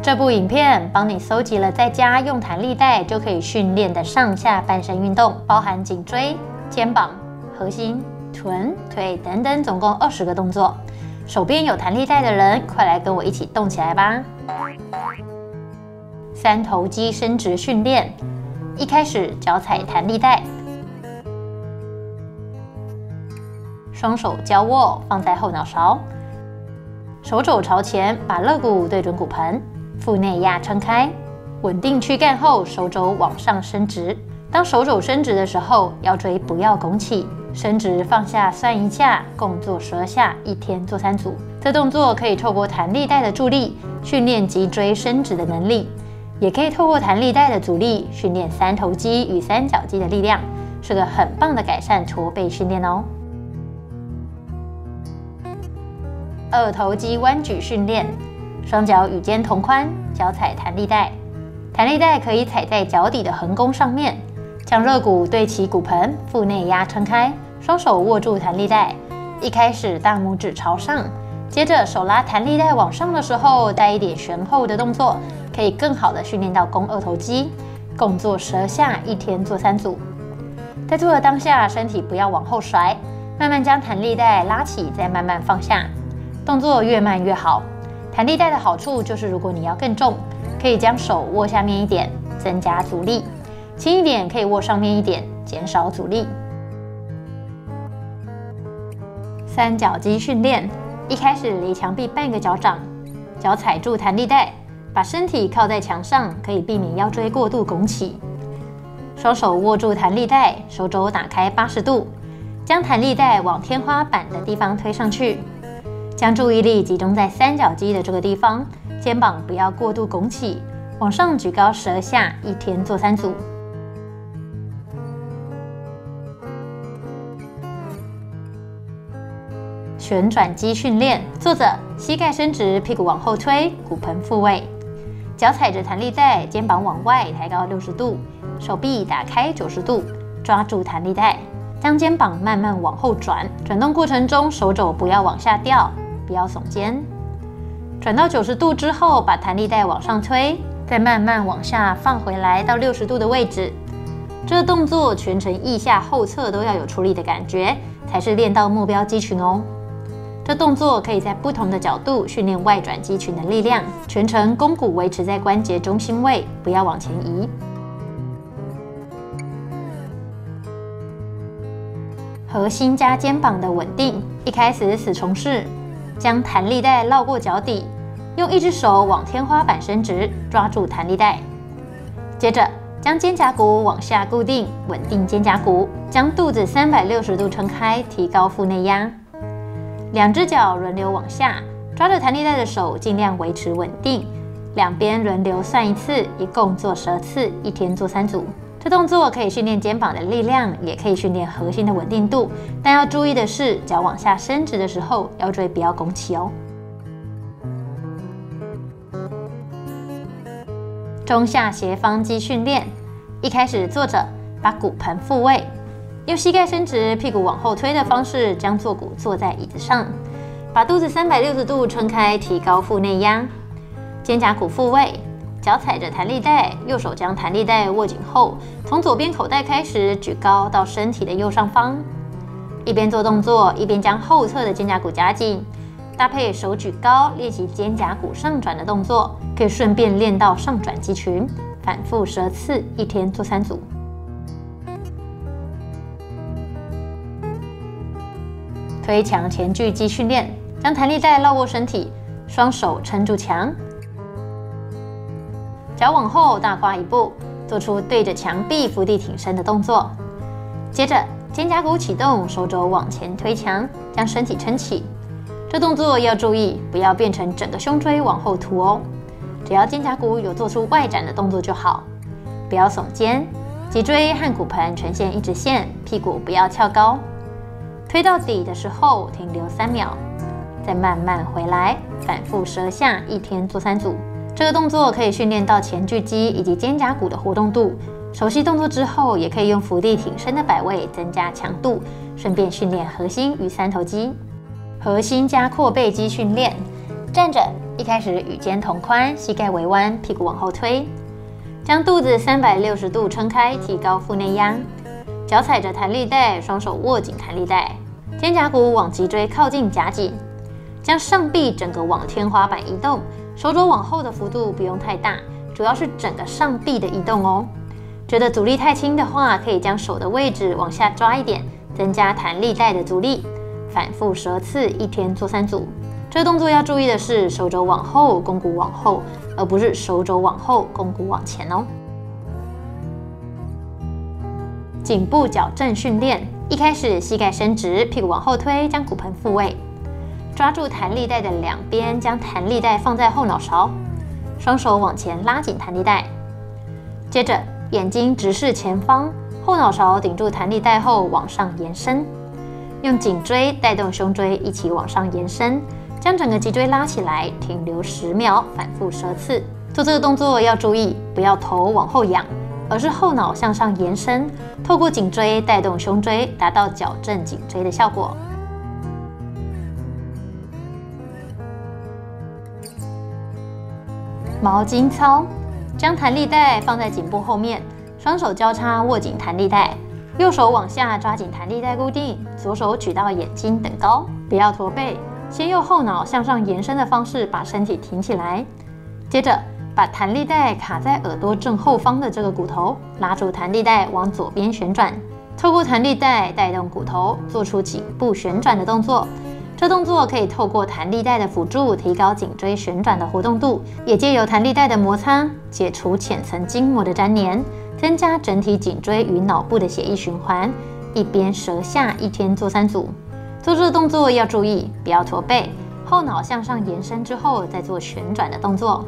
这部影片帮你搜集了在家用弹力带就可以训练的上下半身运动，包含颈椎、肩膀、核心、臀、腿等等，总共20个动作。手边有弹力带的人，快来跟我一起动起来吧！三头肌伸直训练，一开始脚踩弹力带，双手交握放在后脑勺，手肘朝前，把肋骨对准骨盆。腹内压撑开，稳定躯干后，手肘往上伸直。当手肘伸直的时候，腰椎不要拱起，伸直放下算1下，共做12下，1天做3组。这动作可以透过弹力带的助力，训练脊椎伸直的能力，也可以透过弹力带的阻力，训练三头肌与三角肌的力量，是个很棒的改善驼背训练哦。二头肌弯举训练。双脚与肩同宽，脚踩弹力带，弹力带可以踩在脚底的横弓上面，将肋骨对齐骨盆，腹内压撑开，双手握住弹力带。一开始大拇指朝上，接着手拉弹力带往上的时候，带一点旋后的动作，可以更好的训练到肱二头肌。共做12下，1天做3组。在做的当下，身体不要往后甩，慢慢将弹力带拉起，再慢慢放下，动作越慢越好。弹力带的好处就是，如果你要更重，可以将手握下面一点，增加阻力；轻一点可以握上面一点，减少阻力。三角肌训练，一开始离墙壁半个脚掌，脚踩住弹力带，把身体靠在墙上，可以避免腰椎过度拱起。双手握住弹力带，手肘打开80度，将弹力带往天花板的地方推上去。将注意力集中在三角肌的这个地方，肩膀不要过度拱起，往上举高12下，1天做3组。旋转肌训练，坐着，膝盖伸直，屁股往后推，骨盆复位，脚踩着弹力带，肩膀往外抬高60度，手臂打开90度，抓住弹力带，将肩膀慢慢往后转，转动过程中手肘不要往下掉。不要耸肩，转到90度之后，把弹力带往上推，再慢慢往下放回来到60度的位置。这个动作全程腋下后侧都要有出力的感觉，才是练到目标肌群哦。这动作可以在不同的角度训练外转肌群的力量，全程肱骨维持在关节中心位，不要往前移。核心加肩膀的稳定，一开始死虫式。将弹力带绕过脚底，用一只手往天花板伸直，抓住弹力带。接着将肩胛骨往下固定，稳定肩胛骨，将肚子360度撑开，提高腹内压。两只脚轮流往下，抓着弹力带的手尽量维持稳定，两边轮流算1次，一共做12次，1天做3组。这动作可以训练肩膀的力量，也可以训练核心的稳定度，但要注意的是，脚往下伸直的时候，腰椎不要拱起哦。中下斜方肌训练，一开始坐着，把骨盆复位，用膝盖伸直、屁股往后推的方式，将坐骨坐在椅子上，把肚子360度撑开，提高腹内压，肩胛骨复位。脚踩着弹力带，右手将弹力带握紧后，从左边口袋开始举高到身体的右上方。一边做动作，一边将后侧的肩胛骨夹紧，搭配手举高练习肩胛骨上转的动作，可以顺便练到上转肌群。反复12次，1天做3组。推墙前锯肌训练，将弹力带绕过身体，双手撑住墙。脚往后大跨1步，做出对着墙壁伏地挺身的动作。接着肩胛骨启动，手肘往前推墙，将身体撑起。这动作要注意，不要变成整个胸椎往后凸哦。只要肩胛骨有做出外展的动作就好，不要耸肩，脊椎和骨盆呈现一直线，屁股不要翘高。推到底的时候停留3秒，再慢慢回来，反复12下，1天做3组。这个动作可以训练到前锯肌以及肩胛骨的活动度。熟悉动作之后，也可以用伏地挺身的摆位增加强度，顺便训练核心与三头肌。核心加阔背肌训练，站着，一开始与肩同宽，膝盖微弯，屁股往后推，将肚子360度撑开，提高腹内压，脚踩着弹力带，双手握紧弹力带，肩胛骨往脊椎靠近夹紧，将上臂整个往天花板移动，手肘往后的幅度不用太大，主要是整个上臂的移动哦。觉得阻力太轻的话，可以将手的位置往下抓一点，增加弹力带的阻力。反复10次，1天做3组。这个动作要注意的是，手肘往后，肱骨往后，而不是手肘往后，肱骨往前哦。颈部矫正训练，一开始膝盖伸直，屁股往后推，将骨盆复位，抓住弹力带的两边，将弹力带放在后脑勺，双手往前拉紧弹力带。接着眼睛直视前方，后脑勺顶住弹力带后往上延伸，用颈椎带动胸椎一起往上延伸，将整个脊椎拉起来，停留10秒，反复10次。做这个动作要注意，不要头往后仰，而是后脑向上延伸，透过颈椎带动胸椎，达到矫正颈椎的效果。毛巾操，将弹力带放在颈部后面，双手交叉握紧弹力带，右手往下抓紧弹力带固定，左手举到眼睛等高，不要驼背，先用后脑向上延伸的方式把身体挺起来，接着把弹力带卡在耳朵正后方的这个骨头，拉住弹力带往左边旋转，透过弹力带带动骨头，做出颈部旋转的动作。这动作可以透过弹力带的辅助，提高颈椎旋转的活动度，也借由弹力带的摩擦，解除浅层筋膜的粘连，增加整体颈椎与脑部的血液循环。一边舌下，1天做3组。做这个动作要注意，不要驼背，后脑向上延伸之后，再做旋转的动作。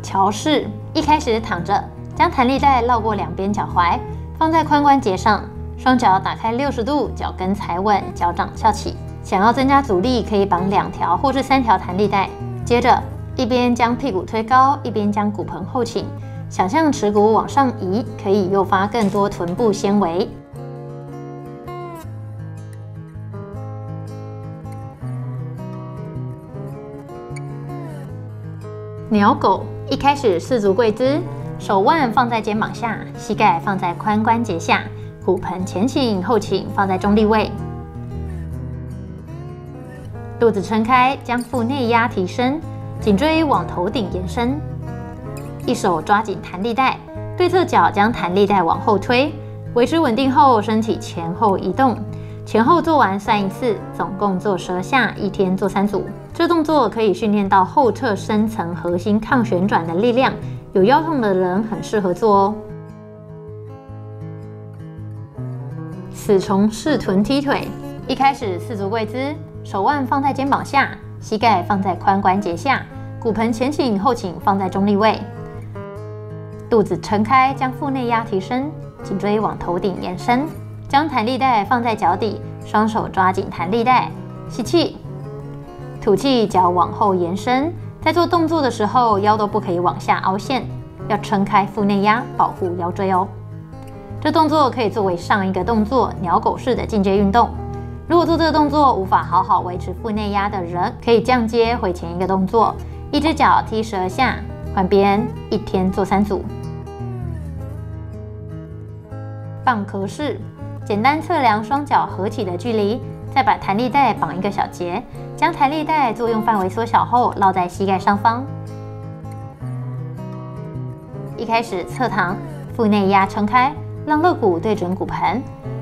桥式，一开始躺着，将弹力带绕过两边脚踝，放在髋关节上，双脚打开60度，脚跟踩稳，脚掌翘起。想要增加阻力，可以绑2条或是3条弹力带。接着，一边将屁股推高，一边将骨盆后倾，想象耻骨往上移，可以诱发更多臀部纤维。鸟狗，一开始4足跪姿，手腕放在肩膀下，膝盖放在髋关节下，骨盆前倾后倾放在中立位，肚子撑开，将腹内压提升，颈椎往头顶延伸，一手抓紧弹力带，对侧脚将弹力带往后推，维持稳定后，身体前后移动，前后做完算1次，总共做10下，1天做3组。这动作可以训练到后侧深层核心抗旋转的力量，有腰痛的人很适合做哦。死虫式臀踢腿，一开始4足跪姿，手腕放在肩膀下，膝盖放在髋关节下，骨盆前倾后倾放在中立位，肚子撑开，将腹内压提升，颈椎往头顶延伸，将弹力带放在脚底，双手抓紧弹力带，吸气，吐气，脚往后延伸。在做动作的时候，腰都不可以往下凹陷，要撑开腹内压，保护腰椎哦。这动作可以作为上一个动作鸟狗式的进阶运动。如果做这个动作无法好好维持腹内压的人，可以降阶回前一个动作，一只脚踢10下，换边，1天做3组。蚌壳式，简单测量双脚合起的距离，再把弹力带绑一个小结，将弹力带作用范围缩小后，绕在膝盖上方。一开始侧躺，腹内压撑开，让肋骨对准骨盆，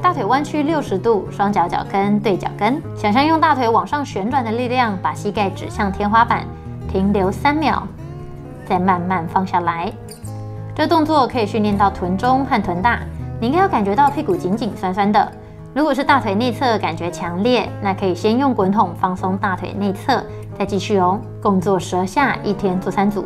大腿弯曲60度，双脚脚跟对脚跟，想象用大腿往上旋转的力量，把膝盖指向天花板，停留3秒，再慢慢放下来。这动作可以训练到臀中和臀大，你应该要感觉到屁股紧紧酸酸的。如果是大腿内侧感觉强烈，那可以先用滚筒放松大腿内侧，再继续哦。共做10下，1天做3组。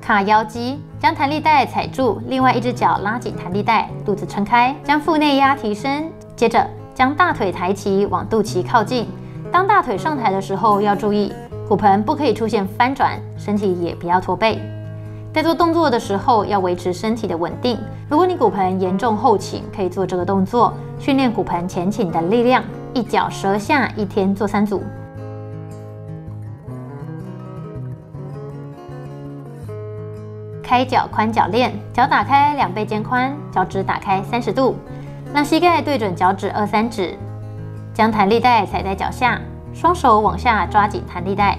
卡腰肌，将弹力带踩住，另外一只脚拉紧弹力带，肚子撑开，将腹内压提升。接着将大腿抬起，往肚脐靠近。当大腿上抬的时候，要注意骨盆不可以出现翻转，身体也不要驼背。在做动作的时候，要维持身体的稳定，如果你骨盆严重后倾，可以做这个动作，训练骨盆前倾的力量。一脚折下，一天做3组。开脚宽脚链，脚打开2倍肩宽，脚趾打开30度，让膝盖对准脚趾2、3指，将弹力带踩在脚下，双手往下抓紧弹力带，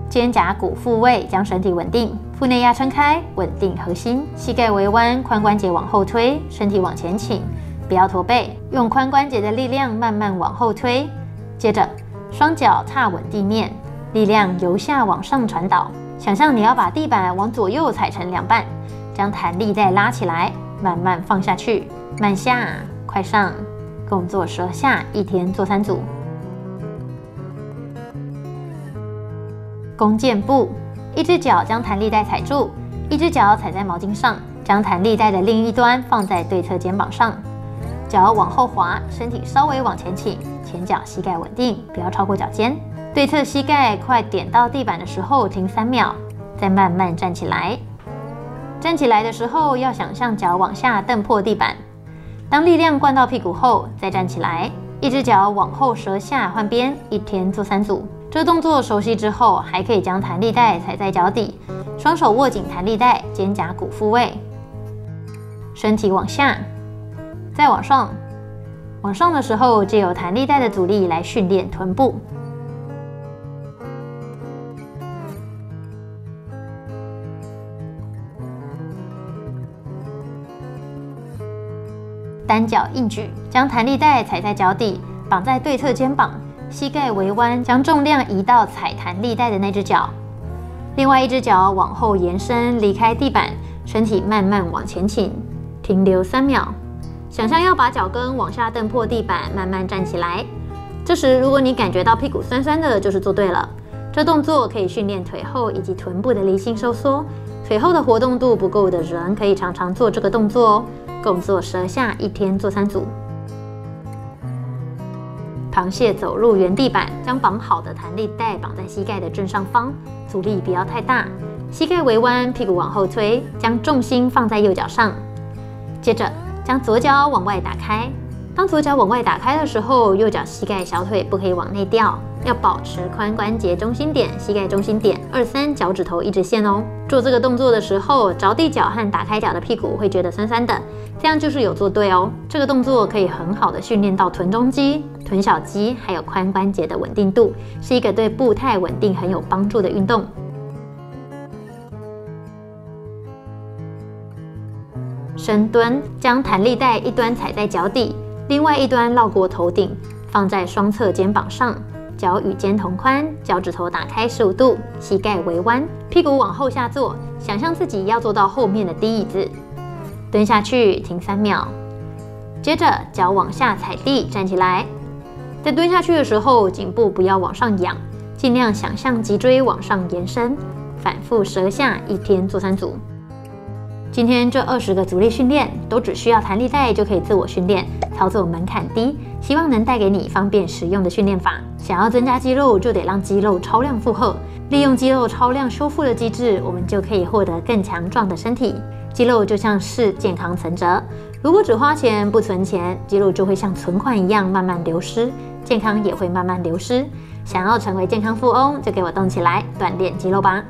肩胛骨复位，将身体稳定，腹内压撑开，稳定核心，膝盖微弯，髋关节往后推，身体往前倾，不要驼背，用髋关节的力量慢慢往后推。接着，双脚踏稳地面，力量由下往上传导。想象你要把地板往左右踩成2半，将弹力带拉起来，慢慢放下去，慢下，快上，共做10下，一天做3组。弓箭步，一只脚将弹力带踩住，一只脚踩在毛巾上，将弹力带的另一端放在对侧肩膀上，脚往后滑，身体稍微往前倾，前脚膝盖稳定，不要超过脚尖。对侧膝盖快点到地板的时候停3秒，再慢慢站起来。站起来的时候要想象脚往下蹬破地板，当力量灌到屁股后再站起来，一只脚往后折下换边，一天做3组。这动作熟悉之后，还可以将弹力带踩在脚底，双手握紧弹力带，肩胛骨复位，身体往下，再往上。往上的时候，借由弹力带的阻力来训练臀部。单脚硬举，将弹力带踩在脚底，绑在对侧肩膀，膝盖微弯，将重量移到踩弹力带的那只脚，另外一只脚往后延伸，离开地板，身体慢慢往前倾，停留3秒。想象要把脚跟往下蹬破地板，慢慢站起来。这时，如果你感觉到屁股酸酸的，就是做对了。这动作可以训练腿后以及臀部的离心收缩。腿后的活动度不够的人，可以常常做这个动作哦。共做10下，一天做3组。螃蟹走路原地板，将绑好的弹力带绑在膝盖的正上方，阻力不要太大。膝盖微弯，屁股往后推，将重心放在右脚上。接着，将左脚往外打开。当左脚往外打开的时候，右脚膝盖小腿不可以往内掉，要保持髋关节中心点、膝盖中心点2、3脚趾头一直线哦。做这个动作的时候，着地脚和打开脚的屁股会觉得酸酸的，这样就是有做对哦。这个动作可以很好的训练到臀中肌、臀小肌还有髋关节的稳定度，是一个对步态稳定很有帮助的运动。深蹲，将弹力带一端踩在脚底，另外一端绕过头顶，放在双侧肩膀上，脚与肩同宽，脚趾头打开15度，膝盖微弯，屁股往后下坐，想象自己要坐到后面的低椅子，蹲下去停3秒，接着脚往下踩地站起来。在蹲下去的时候，颈部不要往上仰，尽量想象脊椎往上延伸，反复10下，一天做3组。今天这20个阻力训练都只需要弹力带就可以自我训练，操作门槛低，希望能带给你方便实用的训练法。想要增加肌肉，就得让肌肉超量负荷，利用肌肉超量修复的机制，我们就可以获得更强壮的身体。肌肉就像是健康存折，如果只花钱不存钱，肌肉就会像存款一样慢慢流失，健康也会慢慢流失。想要成为健康富翁，就给我动起来，锻炼肌肉吧。